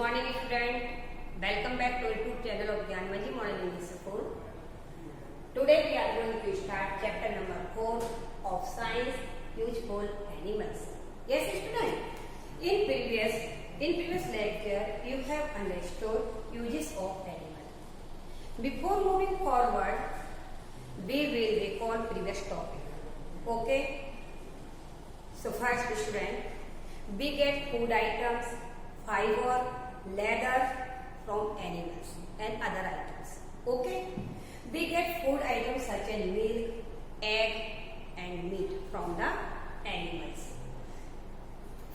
morning student, welcome back to YouTube channel of Gyanmanji Model English School. Today we are going to start chapter number 4 of science, useful animals. Yes student, in previous lecture you have understood uses of animals. Before moving forward, we will recall previous topic. Okay? So first student, we get food items, fiber, leather from animals and other items. Okay? We get food items such as milk, egg and meat from the animals.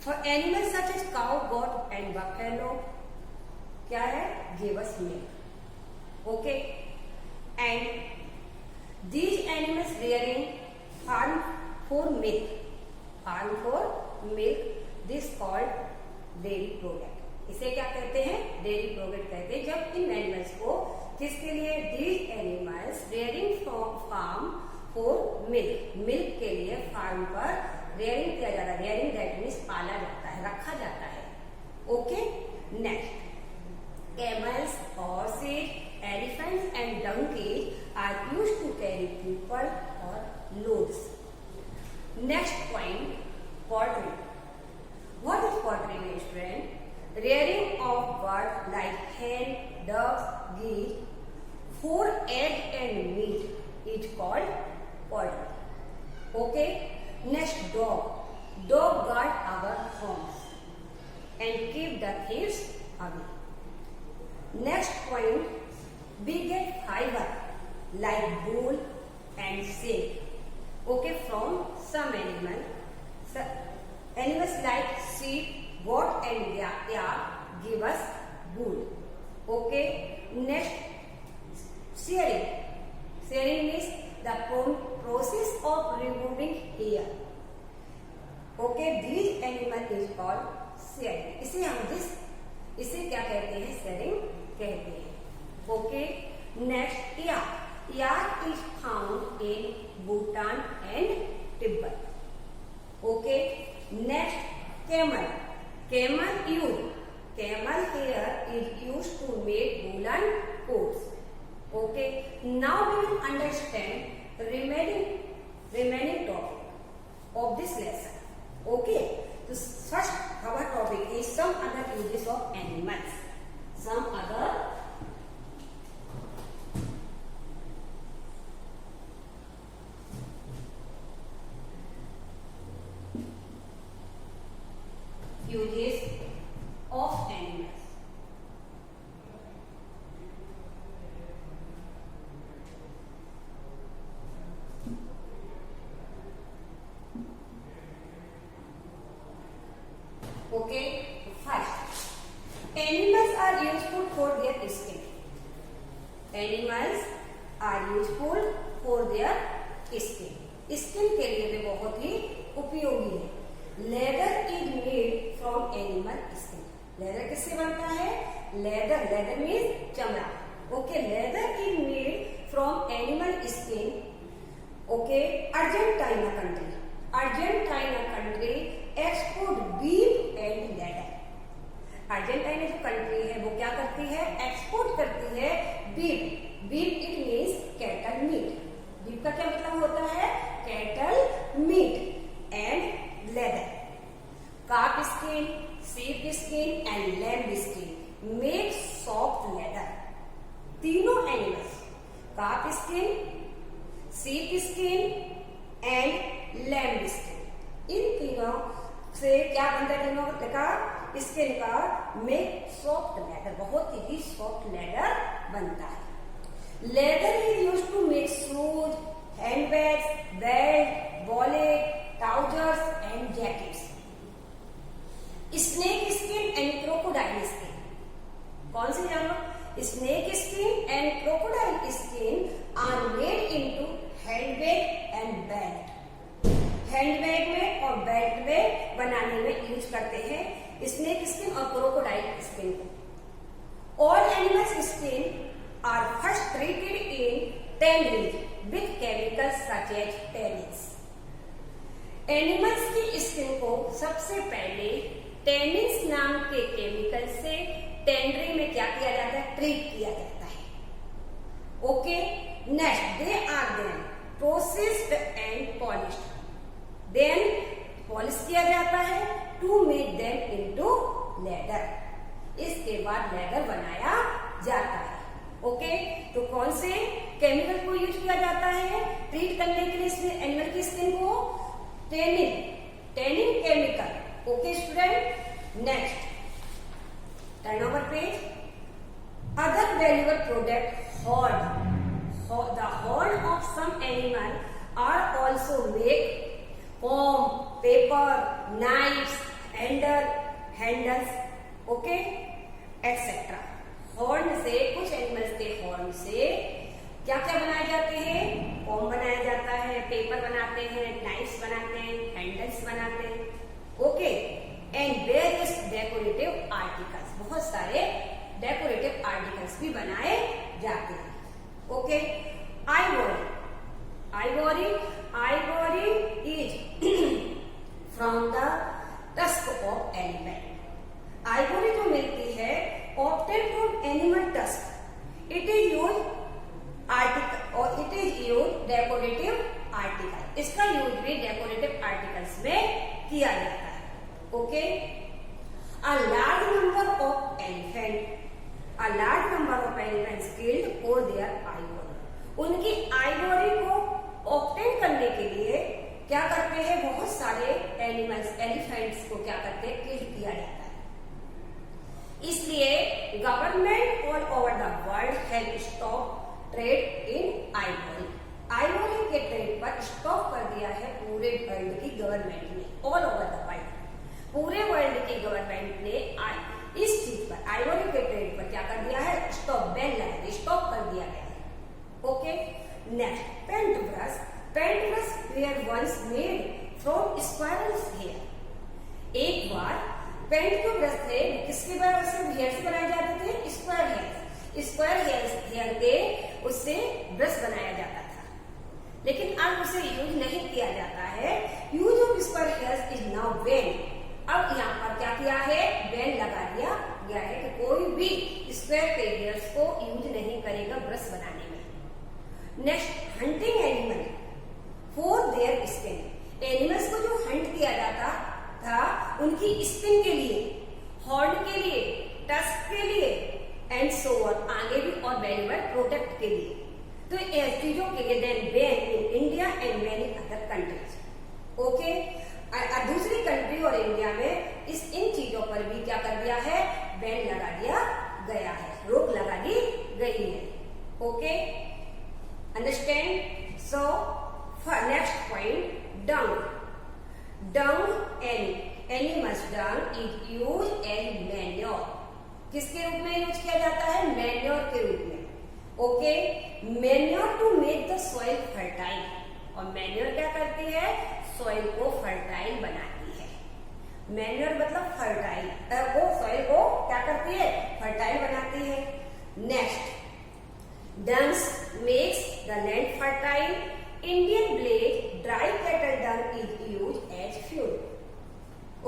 For animals such as cow, goat and buffalo, क्या है? Give us milk. Okay? And these animals rearing farm for milk. Farm for milk. This called dairy product. इसे क्या कहते हैं? Dairy product कहते हैं. जब इन animals को किसके लिए? These animals rearing farm for milk. Milk के लिए फार्म पर रेयरिंग किया जाता है. रेयरिंग दैट मीन्स पाला जाता है, रखा जाता है. Okay. Next, camels, horses, elephants and donkeys are used to carry people or loads. Next point, poultry. What is poultry, my friend? Rearing of birds like hen, ducks, geese for egg and meat is called poultry. Okay. Next, dog. Dog guard our homes and keep the thieves away. Next point, we get fiber like wool and silk. Okay, from some animals. Animals like sheep, goat and yak give us wool. Okay. Next, shearing. Shearing is the process of removing hair. Okay. These animal is called shearing. इसे क्या कहते हैं? Sharing कहते हैं. Okay. Next, yak. Yak is found in Bhutan and Tibet. Okay. Next, camel. Camel hair is used to make woolen coats. Okay. Now we will understand remaining topic of this lesson. Okay. So first our topic is some other uses of animals. Some other uses of animals. Okay, first, animals are useful for their skin. Animals are useful for their skin. Skin के लिए वे बहुत ही उपयोगी है. Leather is made from animal skin. Leather किससे बनता है? लेदर मीन्स चमड़ा. Okay. Leather is made from animal skin. Okay. Argentina country export beef and leather. Argentina जो कंट्री है वो क्या करती है? एक्सपोर्ट करती है beef. Beef it means cattle meat. Beef का क्या मतलब होता है? Cattle meat and leather. Calf skin, sheep skin and lamb skin make soft leather. तीनों animals, calf skin, sheep skin and lamb skin, इन तीनों से क्या बनता है? तीनों का स्किन का मेक सॉफ्ट लेदर. बहुत ही सॉफ्ट लेदर बनता है. Leather is used to make shoes, handbags, belt, wallet, trousers and jackets. Snake skin and crocodile skin. कौन से जानो? Snake skin and crocodile skin are made into handbag and belt. Handbag में और belt में बनाने में यूज करते हैं स्नेक स्किन और क्रोकोडाइल स्किन को. All animals skin are first treated in tanning with chemicals such as tannins. Animals की स्किन को सबसे पहले टैनिन्स नाम के केमिकल से टेंडरी में क्या किया जाता है, ट्रीट किया जाता है। Okay, next they are then processed and polished, then polish किया जाता है to make them into leather, इसके बाद लेदर बनाया जाता है। ओके, तो कौन से केमिकल को यूज किया जाता है ट्रीट करने के लिए इसमें एनिमल की स्किन को, tanning chemical. Okay student, next turn over page. Other valuable product horn, the horn of some animal are also make foam, paper, knives, handles, okay etcetera. Horn से, कुछ एनिमल्स के horn से क्या क्या बनाए जाते हैं, फोम बनाया जाता है, पेपर बनाते हैं, नाइफ्स बनाते हैं, हैंडल्स बनाते हैं। Okay, and various decorative articles, बहुत सारे डेकोरेटिव आर्टिकल्स भी बनाए जाते हैं। Okay, ivory is from the tusk of animal. Ivory जो मिलती है obtain from animal tusk, it is use article और it is use decorative article, इसका यूज भी डेकोरेटिव आर्टिकल्स में किया जाता है। Okay, a large number of elephants killed for their ivory, उनकी आइवरी को ऑब्टेन करने के लिए क्या करते हैं, बहुत सारे एनिमल्स, एलिफेंट्स को क्या करते हैं, किल किया जाता है। इसलिए government all over the world have stop trade in Ivory, Ivory के ट्रेड पर स्टॉप कर दिया है पूरे वर्ल्ड की गवर्नमेंट ने, ऑल ओवर द वर्ल्ड, पूरे वर्ल्ड की गवर्नमेंट ने इस चीज पर, आइवरी के ट्रेड पर क्या कर दिया है, स्टॉप, बैन लगा दिया, स्टॉप कर दिया गया है। Okay, next paint brush were once made from squirrels hair. एक बार पेंट जो ब्रश थे किसके वजह से, हेयर से बनाए जाते थे, स्क्वायर हेयर के उससे ब्रश बनाया जाता था, लेकिन अब उसे यूज नहीं किया जाता है। Use of square hairs is now ban, अब यहाँ पर क्या किया है, बैन लगा दिया गया है कि कोई भी स्क्वायर के हेयर्स को यूज नहीं करेगा ब्रश बनाने में। Next, hunting animal for their skin, animals को जो हंट किया जाता था उनकी स्किन के लिए, हॉर्न के लिए, टस्क के लिए एंड सो ऑन, आगे भी और वैल्यूएबल प्रोडक्ट के लिए, तो इन चीजों के लिए then ban in India and many other countries. Okay, दूसरी कंट्री और इंडिया में इन चीजों पर भी क्या कर दिया है, बैन लगा दिया गया है, रोक लगा दी गई है। Okay, understand. So next point, dung and animals dung is used as manure, किसके रूप में यूज किया जाता है, मैन्योर के रूप में। Okay, manure to make the soil fertile, और मैन्योर क्या करती है, सॉइल को फर्टाइल बनाती है। मैन्योर मतलब फर्टाइल, वो सॉइल को क्या करती है, फर्टाइल बनाती है। Next, dungs makes the land fertile, Indian villages dry cattle dung is use as fuel.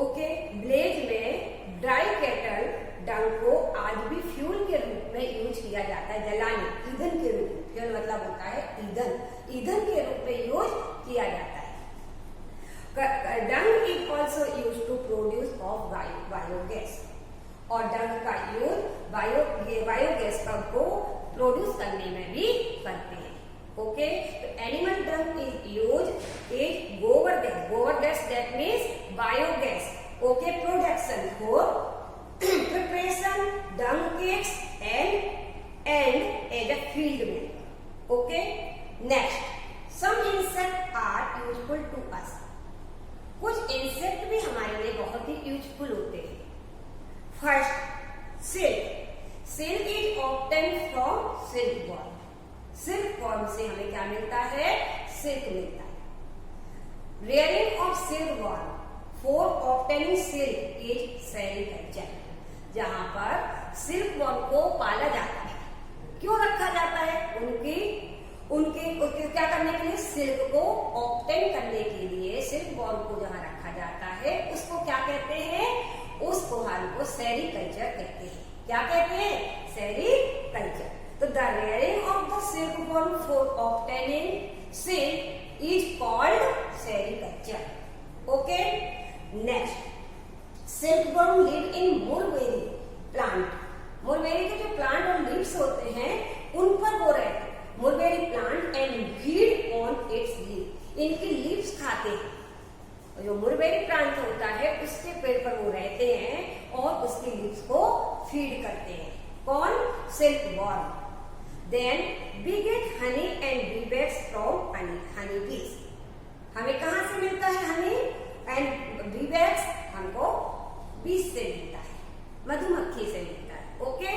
Okay, villages में ड्राई कैटल डंग को आज भी फ्यूल के रूप में यूज किया जाता है, जलाने, ईंधन के रूप में, फ्यूल मतलब होता है ईंधन, ईंधन के रूप में यूज किया जाता है। Dung is also use to produce of biogas, और डंग का यूज बायोगैस को प्रोड्यूस करने में भी करते हैं। ओके, तो animal dung is use is गोबर gas, that means biogas. Okay, production for preparation dung cakes and as a field में। Okay, next, some insect are useful to us, कुछ इंसेक्ट भी हमारे लिए बहुत ही यूजफुल होते हैं। First, silk is obtain from silk worm, silk worm से हमें क्या मिलता है, सिल्क मिलता है। Rearing of silk worm for obtaining silk is sericulture, जहां पर सिल्क वर्म को पाला जाता है, क्यों रखा जाता है, उनके क्या करने के लिए, सिल्क को ऑब्टेन करने के लिए सिल्क वर्म को जहां रखा जाता है उसको क्या कहते हैं, उस कोहाल को सेरीकल्चर कहते हैं। क्या कहते हैं? सेरिकल्चर। तो the rearing of the silkworm for obtaining silk is called sericulture. Okay, next, silkworm live in mulberry plant. Mulberry के जो प्लांट और लीव्स होते हैं उन पर वो रहते हैं, mulberry plant, and feed on its leave. इनकी लीव्स खाते हैं। जो मुलबेरी प्लांट होता है उसके पेड़ पर वो रहते हैं और उसकी लीव्स को फीड करते हैं। कौन? Silkworm. Then we get honey and bee wax from honey bees. हमें कहाँ से मिलता है हनी एंड बी वैक्स? हमको बीज से मिलता है, मधुमक्खी से मिलता है। Okay,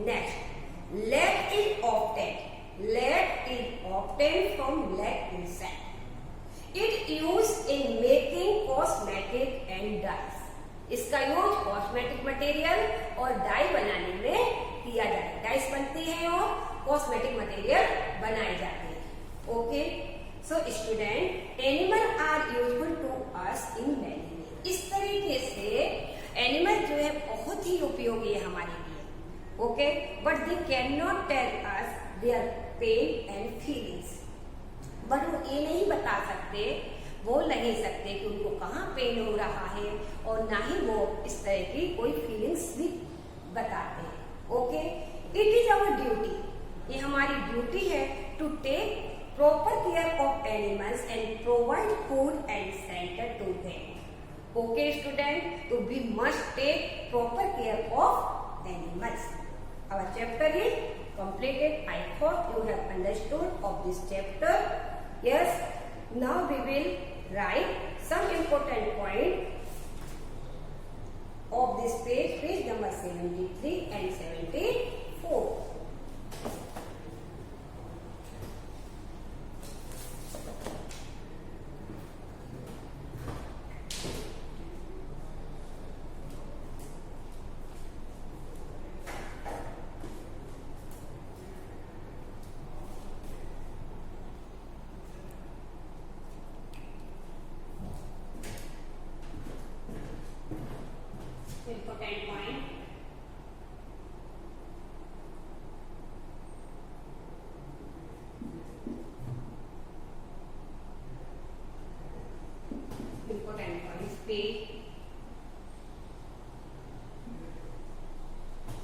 next, lead is obtained. Lead is obtained from lead insect. It used in making cosmetic and dyes. इसका यूज कॉस्मेटिक मटेरियल और डाई बनाने में किया जाता है। डाइस बनती है और कॉस्मेटिक मटेरियल बनाए जाते हैं। Okay, so student, animal are useful to us in many way. इस तरीके से एनिमल जो है बहुत ही उपयोगी है हमारे लिए। Okay, but they can not tell us their pain and feelings. But वो ये नहीं बता सकते, बोल नहीं सकते कि उनको कहाँ पेन हो रहा है, और ना ही वो इस तरह की कोई फीलिंग्स भी बताते हैं। Okay, it is our duty, ये हमारी ड्यूटी है to take proper care of animals and provide food and shelter to them. Okay student, तो we must take proper care of animals. Our chapter is completed. I hope you have understood of this chapter. Yes, now we will write some important point of this page, page number 73 and 74. Important point. Important points.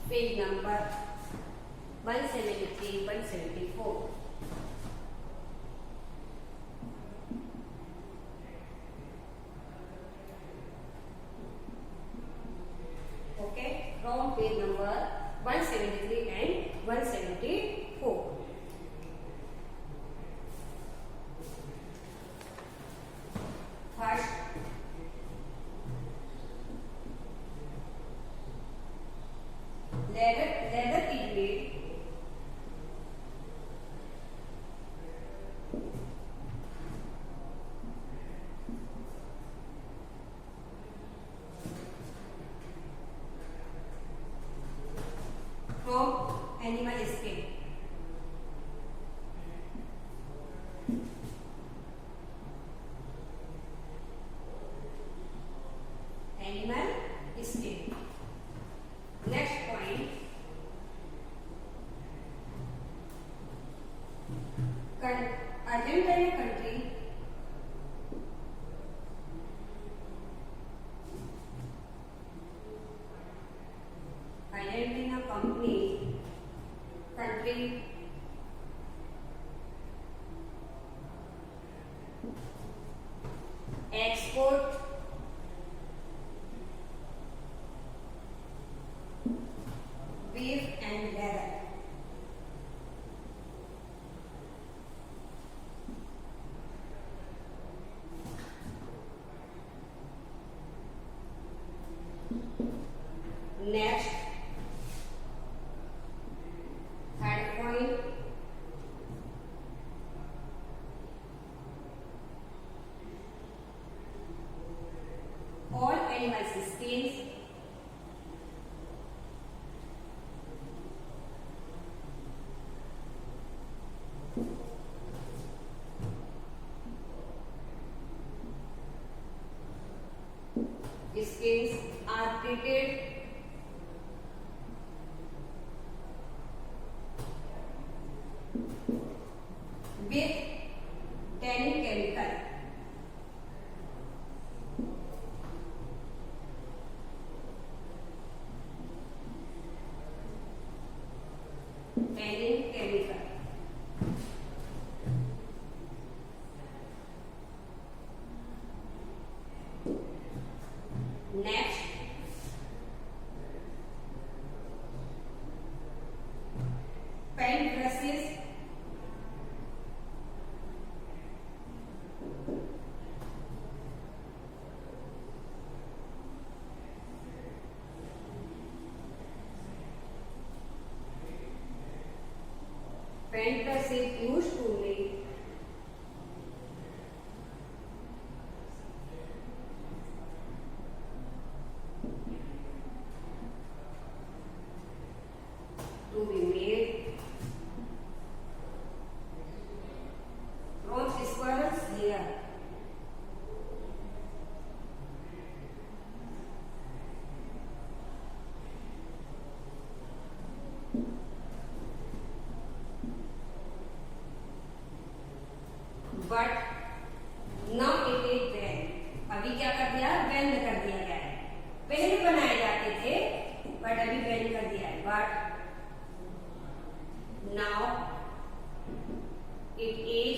Page number 173, 174. From page number 173 and 174. First, leather is made from animal skin. Animal skin. Next point. Argentina country Argentina country export beef and leather. Next, third point, all animals' skins are treated and in chemical. Next, paint brushes, paint brush is used to make to be made from squirrel's hair. But now it is banned. अभी क्या कर दिया? Ban कर दिया गया है. पहले भी बनाए जाते थे, बट अभी बैन कर दिया है. But now it is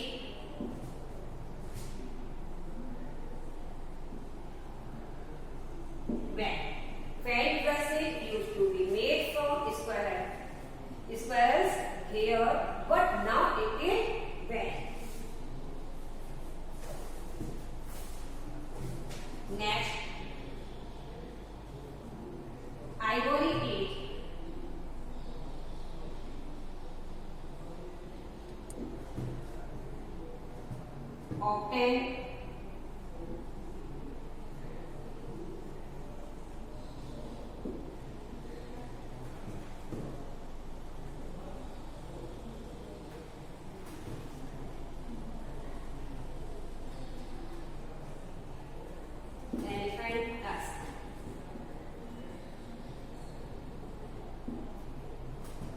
banned. Paint brushes used to be made from squirrel's hair, but now it is banned. Next, ivory is obtained elephant tusk.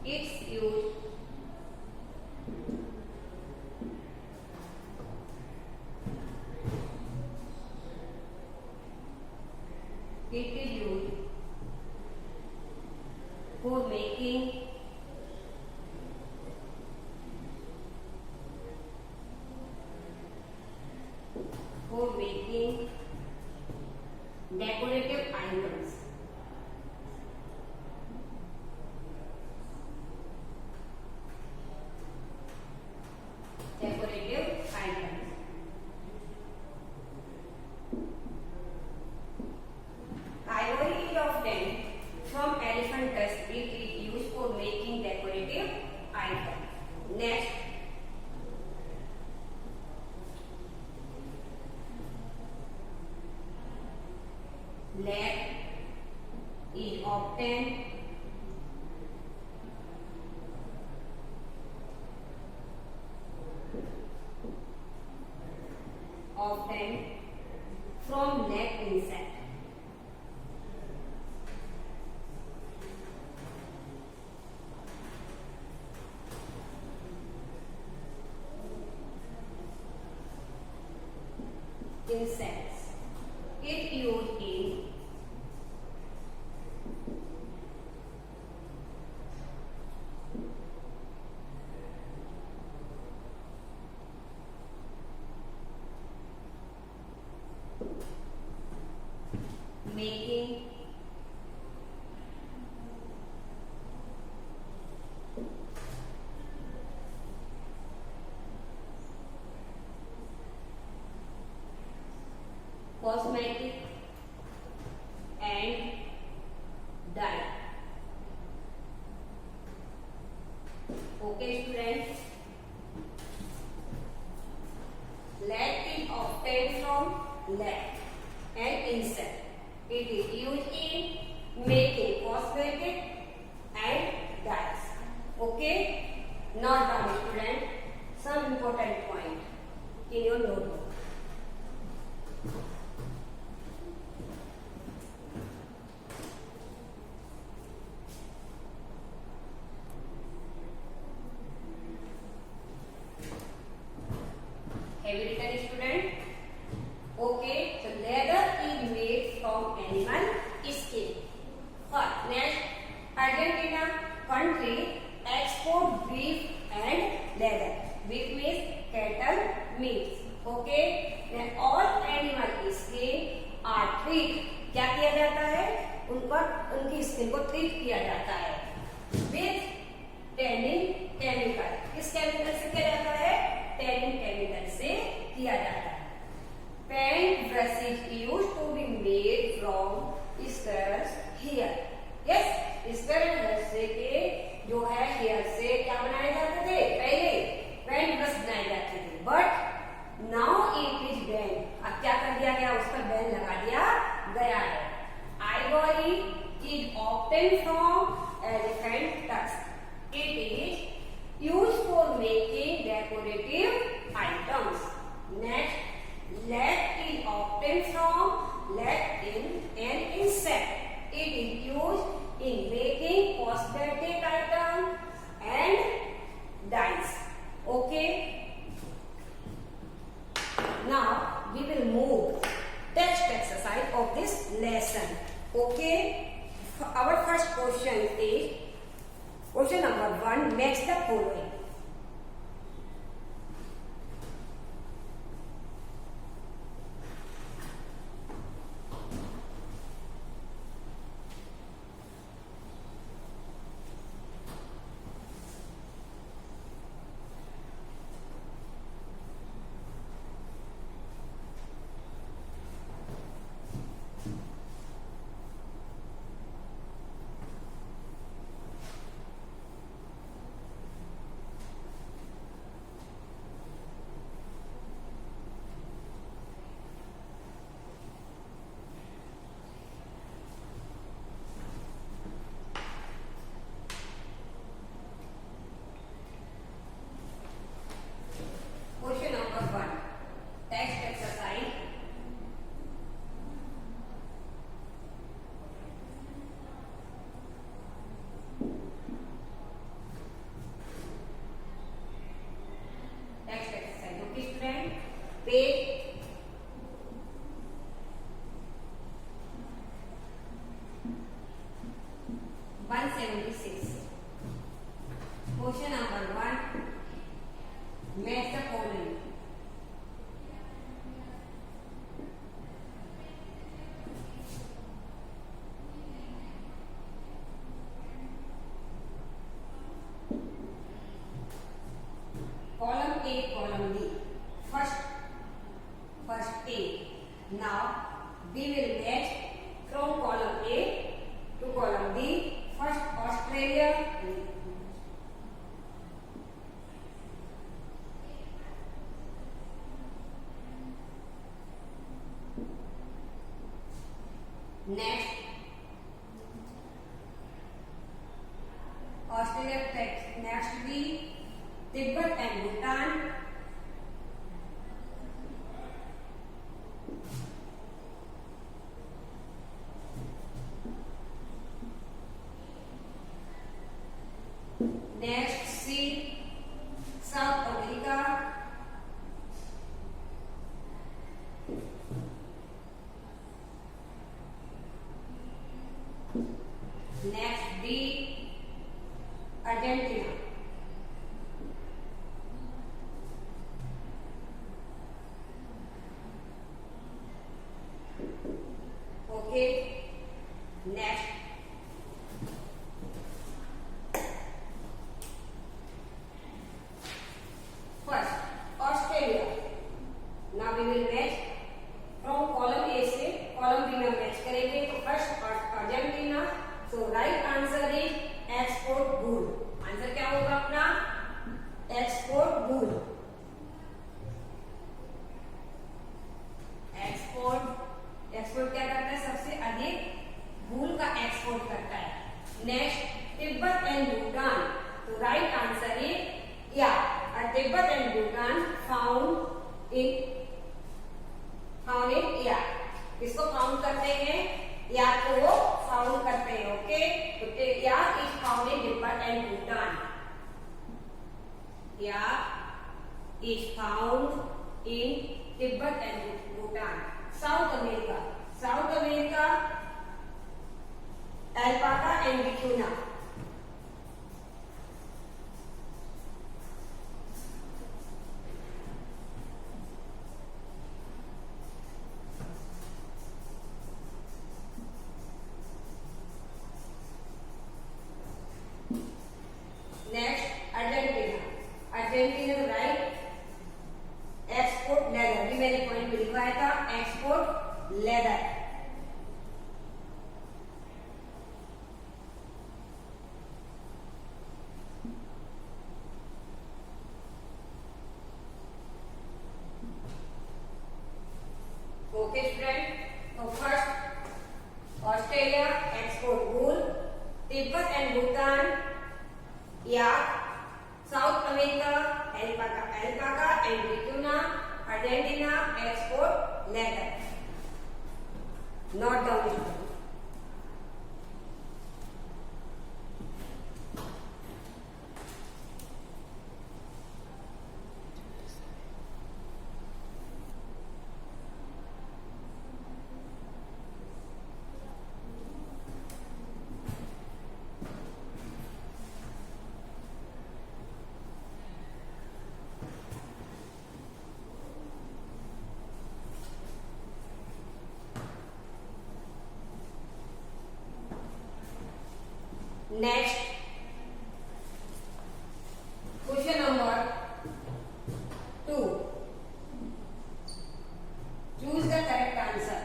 Its use for making decorative items. Decorative items. Ivory is obtained from elephant tusk. It is used for making decorative items. Next, lead is obtained from lead insect. Insects. It used in making cosmetic and dye. Okay, students. Lead is obtained from lead and insect. It is used in making cosmetic and dyes. Okay. Now down, student, some important point in your notebook. Have you written, student? Okay, so leather is made from animal skin. First, next, Argentina country export treat, क्या किया जाता है, उन पर उनकी skin को treat किया जाता है विथ टैनिंग केमिकल। किस केमिकल से किया जाता है, टैनिंग केमिकल से किया जाता है। Paint brush is used to be made from squares hair. Yes, square brush से के जो है हेयर से क्या बनाए जाते थे, पहले पेंट ब्रश बनाए जाते थे, but now it is ban. अब क्या कर दिया गया, उस पर बैन लगा दिया गया है। Ivory is obtain from elephant tusk. It is used for making decorative items. Next, lead is obtained from lead in an insect. It is used in making cosmetic items and dyes. Okay. Now we will move text exercise of this lesson. Okay. Our first question is. Question number 1, match the following. Question number 1, text exercise. Text exercise. Okay, student. Page 176. Question number 1. Match the following. Column A, column B. First A. Now we will match from column A to column B. First Australia. Next, Australia text. Next be Tibet and Bhutan. Next see South America. Next D, Argentina. Okay. Next. First, Australia. Now we will match from column A से column B में match करेंगे। तो first Argentina. So right answer is export bull. Answer क्या होगा अपना? Export bull. Export क्या करता है? सबसे अधिक बुल का एक्सपोर्ट करता है। Next Tibet and Bhutan. तो राइट आंसर इज या Tibet and Bhutan found in या किसको फाउंड करते हैं? या को वो फाउंड करते हैं। ओके, तो yak is found in Tibet and Bhutan. Yak is found in Tibet and Bhutan. South America alpaca and vicuna. Note down student. Next, question number 2. Choose the correct answer.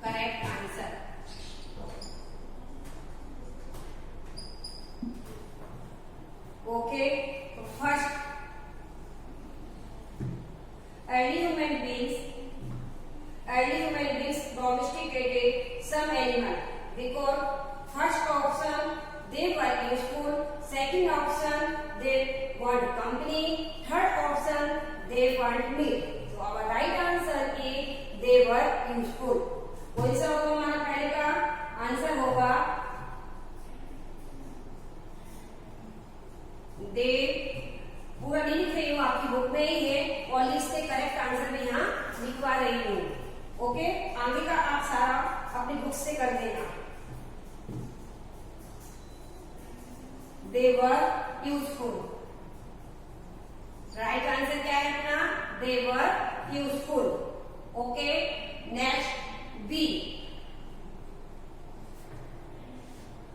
Correct answer. Okay, so first, early human beings domesticated some animal because first option they were useful, second option they want company, third option they want meat. So our right answer is they were useful. कौन सा होगा हमारा पहले का answer होगा दे। पूरा नहीं लिख रही हूँ, आपकी बुक में ही है और इसके करेक्ट आंसर में यहाँ लिखवा रही हूँ। ओके, आगे का आप सारा अपनी बुक से कर देना। They were useful, right answer क्या है अपना? They were useful. Okay, next B,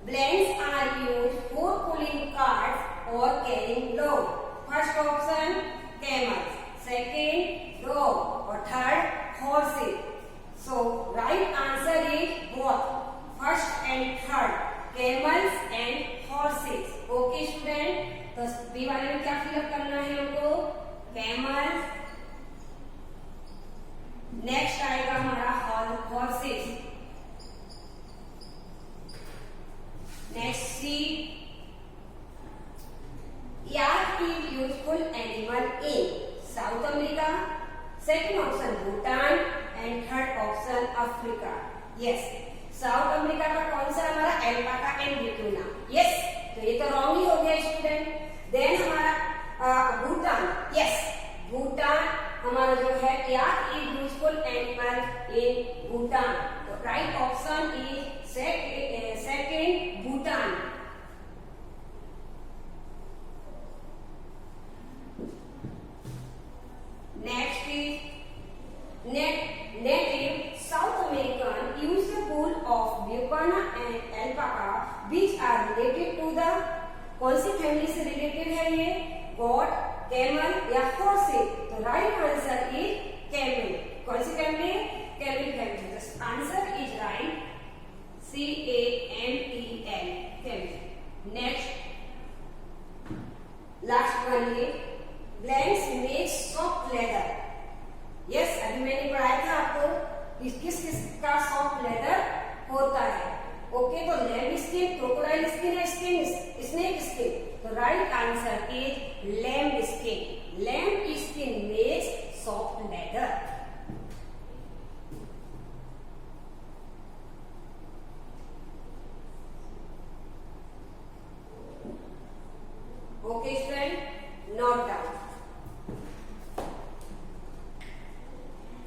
blends are used for pulling carts or carrying load. First option camels, second dog or third horses. So right answer is both first and third, camels and horses. Okay student, तो B वाले में क्या fill up करना है हमको? camels, next आएगा हमारा horses, next C, yak is useful animal in South America, second option Bhutan and third option Africa. Yes, south America का कौन सा हमारा? Alpaca and vicuna. यस, तो ये तो रॉन्ग ही हो गया स्टूडेंट। देन हमारा भूटान, यस भूटान हमारा जो है yak is useful animal in Bhutan, तो right option is second Bhutan. Next is native South American use the wool of bucana and alpaca which are related to the, कौन सी फैमिली से रिलेटेड है ये? गोट, कैमल या हॉर्सेस? तो right answer is camel. कौन सी family? Camel family. The answer is right, CAMEL, camel. Next last one is blanks make soft leather. Yes, अभी मैंने पढ़ाया था आपको किस किस का सॉफ्ट लेदर होता है। ओके, तो लैम स्किन, क्रोकोडाइल स्किन है, स्नेक स्किन, तो right answer is lamb skin. Lamb skin makes soft leather. Okay student, note down.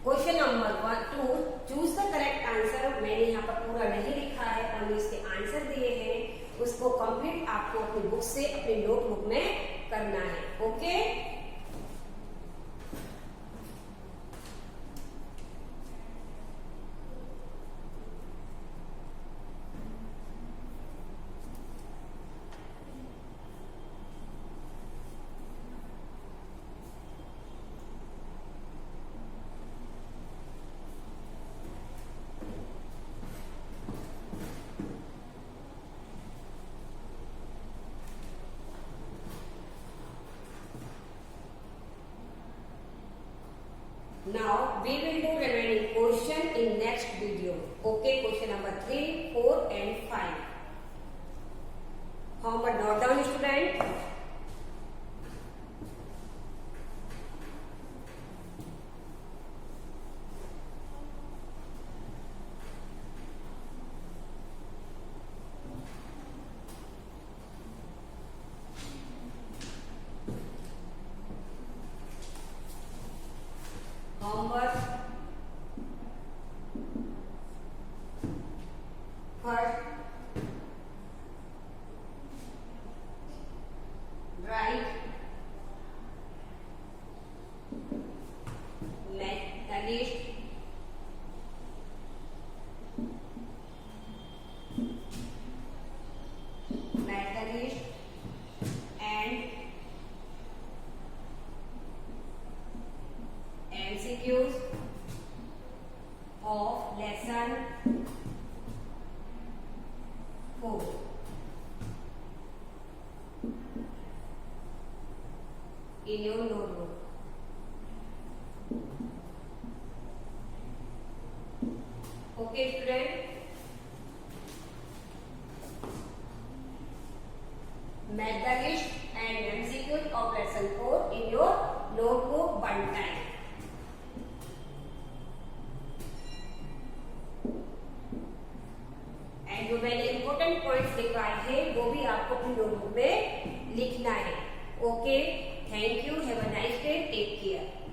Question number 2, choose the correct answer. मैंने यहाँ पर पूरा नहीं लिखा है और इसके आंसर दिए हैं, उसको कंप्लीट आपको अपनी बुक से अपनी नोटबुक में करना है। Okay, now we will do remaining question in next video. Okay, question number 3, 4 and 5. Homework note down student. MCQs of lesson 4 in your notebook. Okay, student. Make the list and MCQs of lesson 4 in your notebook one time. And जो मैंने important points लिखवाए हैं वो भी आपको अपनी notebook में लिखना है. Okay, thank you. Have a nice day. Take care.